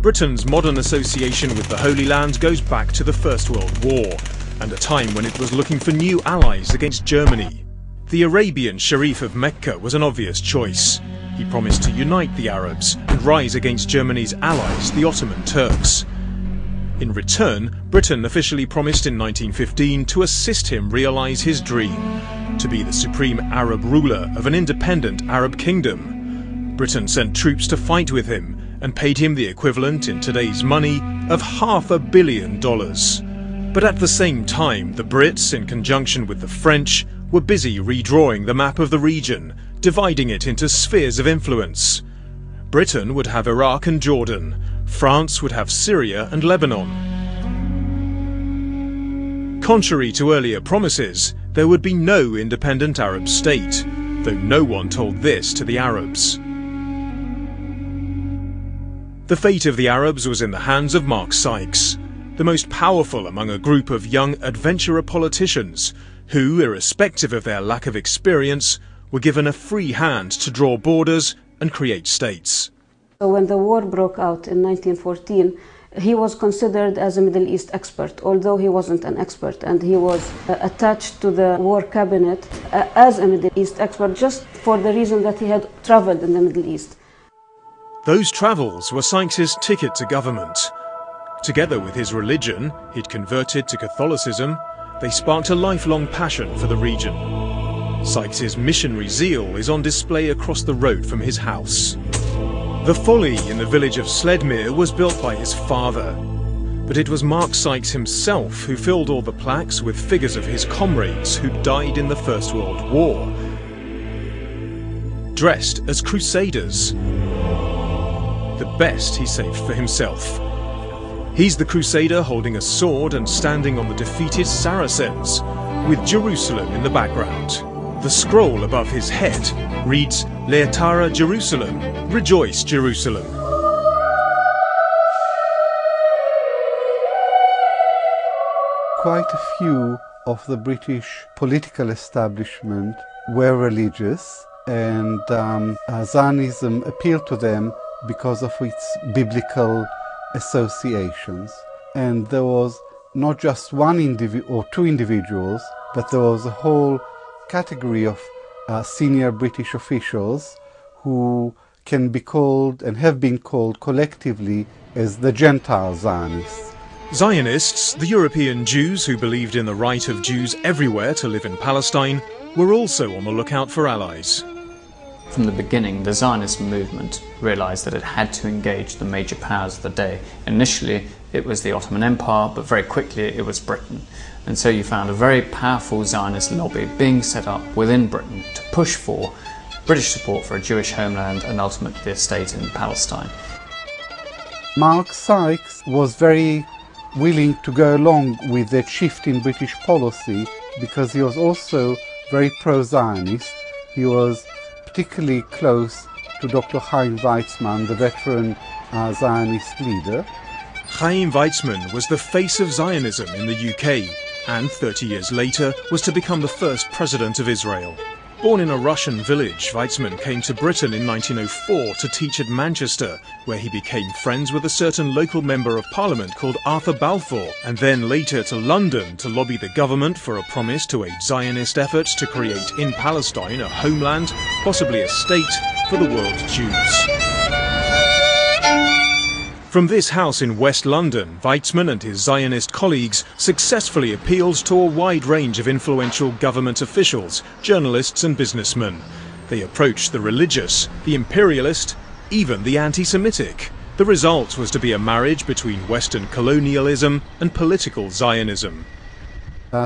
Britain's modern association with the Holy Land goes back to the First World War, and a time when it was looking for new allies against Germany. The Arabian Sharif of Mecca was an obvious choice. He promised to unite the Arabs and rise against Germany's allies, the Ottoman Turks. In return, Britain officially promised in 1915 to assist him realise his dream, to be the supreme Arab ruler of an independent Arab kingdom. Britain sent troops to fight with him and paid him the equivalent in today's money of $500 million. But at the same time, the Brits, in conjunction with the French, were busy redrawing the map of the region, dividing it into spheres of influence. Britain would have Iraq and Jordan, France would have Syria and Lebanon. Contrary to earlier promises, there would be no independent Arab state, though no one told this to the Arabs. The fate of the Arabs was in the hands of Mark Sykes, the most powerful among a group of young adventurer politicians who, irrespective of their lack of experience, were given a free hand to draw borders and create states. So when the war broke out in 1914, he was considered as a Middle East expert, although he wasn't an expert, and he was attached to the war cabinet as a Middle East expert just for the reason that he had travelled in the Middle East. Those travels were Sykes's ticket to government. Together with his religion, he'd converted to Catholicism, they sparked a lifelong passion for the region. Sykes's missionary zeal is on display across the road from his house. The folly in the village of Sledmere was built by his father, but it was Mark Sykes himself who filled all the plaques with figures of his comrades who died in the First World War, dressed as crusaders. The best he saved for himself. He's the crusader holding a sword and standing on the defeated Saracens, with Jerusalem in the background. The scroll above his head reads, Leatara Jerusalem, rejoice Jerusalem. Quite a few of the British political establishment were religious, and Zionism appealed to them because of its biblical associations. And there was not just one or two individuals, but there was a whole category of senior British officials who can be called and have been called collectively as the Gentile Zionists. Zionists, the European Jews who believed in the right of Jews everywhere to live in Palestine, were also on the lookout for allies. From the beginning, the Zionist movement realised that it had to engage the major powers of the day. Initially, it was the Ottoman Empire, but very quickly it was Britain. And so you found a very powerful Zionist lobby being set up within Britain to push for British support for a Jewish homeland and ultimately a state in Palestine. Mark Sykes was very willing to go along with that shift in British policy because he was also very pro-Zionist. He was particularly close to Dr. Chaim Weizmann, the veteran Zionist leader. Chaim Weizmann was the face of Zionism in the UK, and 30 years later was to become the first president of Israel. Born in a Russian village, Weizmann came to Britain in 1904 to teach at Manchester, where he became friends with a certain local member of parliament called Arthur Balfour, and then later to London to lobby the government for a promise to aid Zionist efforts to create in Palestine a homeland, possibly a state, for the world Jews. From this house in West London, Weizmann and his Zionist colleagues successfully appealed to a wide range of influential government officials, journalists and businessmen. They approached the religious, the imperialist, even the anti-Semitic. The result was to be a marriage between Western colonialism and political Zionism.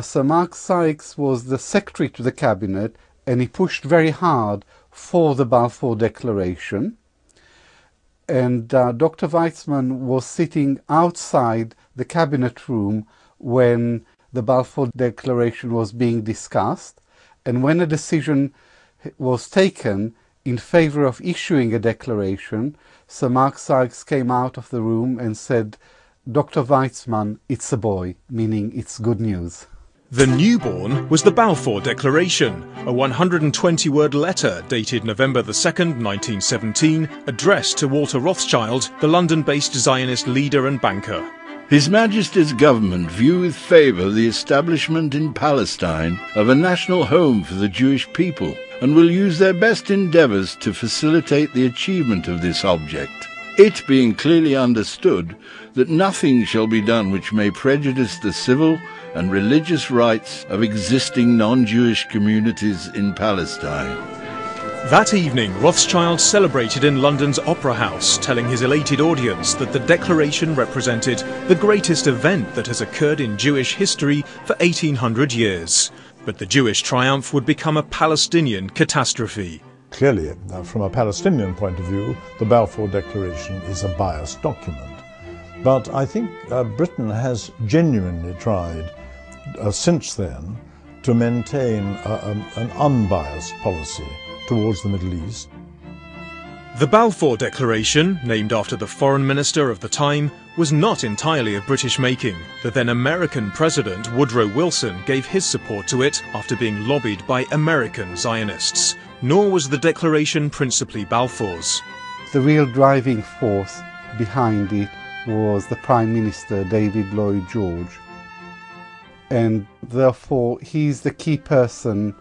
Sir Mark Sykes was the secretary to the cabinet, and he pushed very hard for the Balfour Declaration. And Dr. Weizmann was sitting outside the cabinet room when the Balfour Declaration was being discussed, and when a decision was taken in favour of issuing a declaration, Sir Mark Sykes came out of the room and said, "Dr. Weizmann, it's a boy," meaning it's good news. The newborn was the Balfour Declaration, a 120-word letter dated November 2nd, 1917, addressed to Walter Rothschild, the London-based Zionist leader and banker. His Majesty's government view with favour the establishment in Palestine of a national home for the Jewish people, and will use their best endeavours to facilitate the achievement of this object, it being clearly understood that nothing shall be done which may prejudice the civil and religious rights of existing non-Jewish communities in Palestine. That evening, Rothschild celebrated in London's Opera House, telling his elated audience that the Declaration represented the greatest event that has occurred in Jewish history for 1800 years. But the Jewish triumph would become a Palestinian catastrophe. Clearly, from a Palestinian point of view, the Balfour Declaration is a biased document. But I think Britain has genuinely tried since then to maintain an unbiased policy towards the Middle East. The Balfour Declaration, named after the foreign minister of the time, was not entirely of British making. The then American President Woodrow Wilson gave his support to it after being lobbied by American Zionists. Nor was the declaration principally Balfour's. The real driving force behind it was the Prime Minister, Lloyd George. And therefore, he's the key person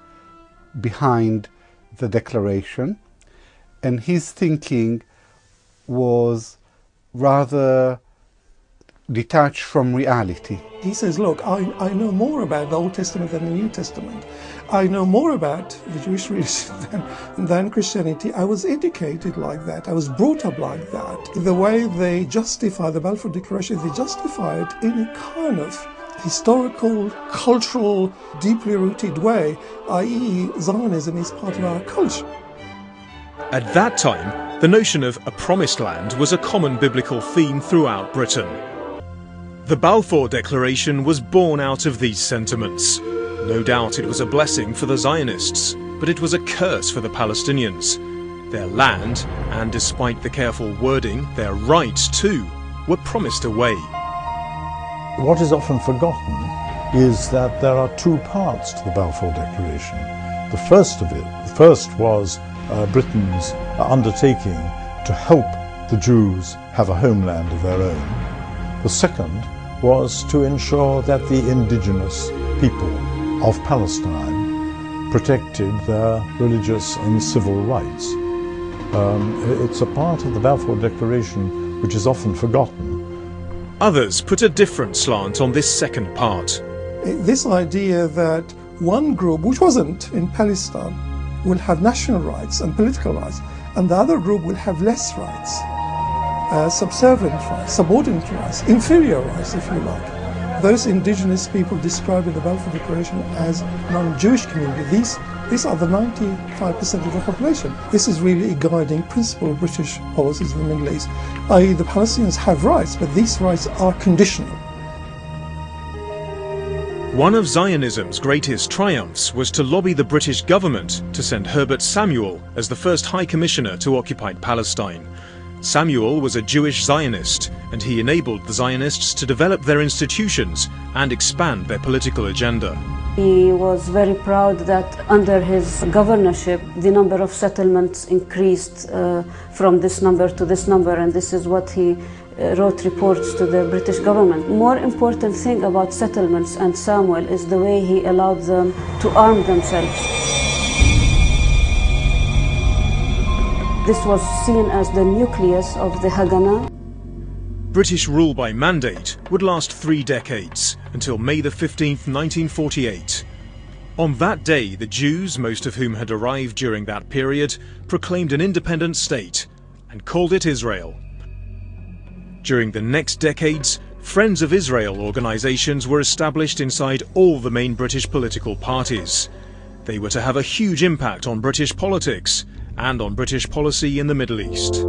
behind the declaration. And his thinking was rather detached from reality. He says, look, I know more about the Old Testament than the New Testament. I know more about the Jewish religion than Christianity. I was educated like that. I was brought up like that. The way they justify the Balfour Declaration, they justify it in a kind of historical, cultural, deeply rooted way, i.e. Zionism is part of our culture. At that time, the notion of a promised land was a common biblical theme throughout Britain. The Balfour Declaration was born out of these sentiments. No doubt it was a blessing for the Zionists, but it was a curse for the Palestinians. Their land, and despite the careful wording, their rights too, were promised away. What is often forgotten is that there are two parts to the Balfour Declaration. The first was Britain's undertaking to help the Jews have a homeland of their own. The second was to ensure that the indigenous people of Palestine protected their religious and civil rights. It's a part of the Balfour Declaration which is often forgotten. Others put a different slant on this second part. This idea that one group, which wasn't in Palestine, will have national rights and political rights, and the other group will have less rights, subservient rights, subordinate rights, inferior rights, if you like. Those indigenous people described in the Balfour Declaration as non-Jewish community, these are the 95% of the population. This is really a guiding principle of British policies in the Middle East, i.e. the Palestinians have rights, but these rights are conditional. One of Zionism's greatest triumphs was to lobby the British government to send Herbert Samuel as the first High Commissioner to occupied Palestine. Samuel was a Jewish Zionist, and he enabled the Zionists to develop their institutions and expand their political agenda. He was very proud that under his governorship the number of settlements increased from this number to this number, and this is what he wrote reports to the British government. More important thing about settlements and Samuel is the way he allowed them to arm themselves. This was seen as the nucleus of the Haganah. British rule by mandate would last 3 decades, until May the 15th, 1948. On that day, the Jews, most of whom had arrived during that period, proclaimed an independent state and called it Israel. During the next decades, Friends of Israel organisations were established inside all the main British political parties. They were to have a huge impact on British politics and on British policy in the Middle East.